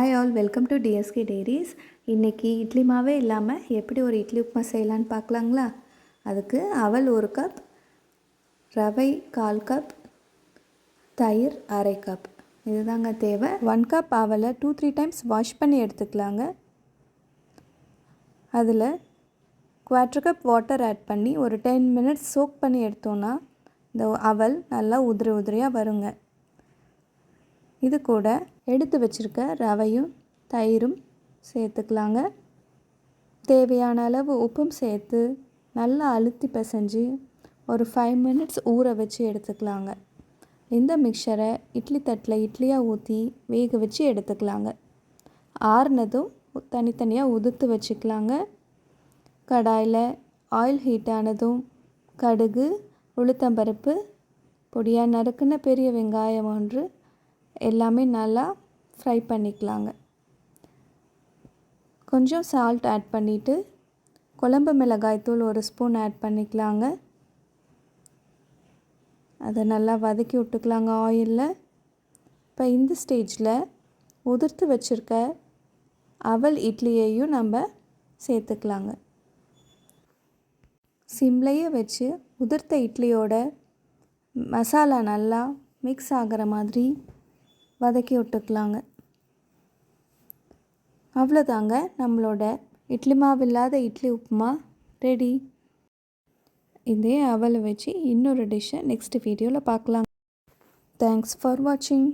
Hi all, welcome to DSK dairies. இன்றைக்கி இட்லி மாவே இல்லாமல் எப்படி ஒரு இட்லி உப்புமா செய்யலான்னு பார்க்கலாங்களா? அதுக்கு அவல் 1 கப், ரவை 1/4 கப், தயிர் 1/2 கப், இதுதாங்க தேவை. 1 கப் அவலை 2-3 டைம்ஸ் வாஷ் பண்ணி எடுத்துக்கலாங்க. அதில் 1/4 கப் வாட்டர் ஆட் பண்ணி ஒரு 10 மினிட்ஸ் சோக் பண்ணி எடுத்தோன்னா இந்த அவல் நல்லா உதிரியாக வருங்க. இது கூட எடுத்து வச்சுருக்க ரவையும் தயிரும் சேர்த்துக்கலாங்க. தேவையான அளவு உப்பும் சேர்த்து நல்லா அழுத்தி பிசைஞ்சு ஒரு 5 மினிட்ஸ் ஊற வச்சு எடுத்துக்கலாங்க. இந்த மிக்சரை இட்லி தட்டில் இட்லியாக ஊற்றி வேக வச்சு எடுத்துக்கலாங்க. ஆறுனதும் தனித்தனியாக உதுத்து வச்சுக்கலாங்க. கடாயில் ஆயில் ஹீட் ஆனதும் கடுகு, உளுத்தம்பருப்பு, பொடியாக நறுக்குன பெரிய வெங்காயம் 1 எல்லாமே நல்லா ஃப்ரை பண்ணிக்கலாங்க. கொஞ்சம் சால்ட் ஆட் பண்ணிவிட்டு குழம்பு மிளகாய்த்தூள் 1 ஸ்பூன் ஆட் பண்ணிக்கலாங்க. அதை நல்லா வதக்கி விட்டுக்கலாங்க ஆயிலில். இப்போ இந்த ஸ்டேஜில் உதிர்த்து வச்சுருக்க அவல் இட்லியையும் நம்ம சேர்த்துக்கலாங்க. சிம்லையே வச்சு உதிர்த்த இட்லியோட மசாலா நல்லா மிக்ஸ் ஆகிற மாதிரி வதக்கி விட்டுக்கலாங்க. அவ்வளோதாங்க, நம்மளோட இட்லி மாவு இல்லாத இட்லி உப்புமா ரெடி. இதே அவலை வச்சு இன்னொரு டிஷ்ஷை நெக்ஸ்ட் வீடியோவில் பார்க்கலாம். தேங்க்ஸ் ஃபார் வாட்சிங்.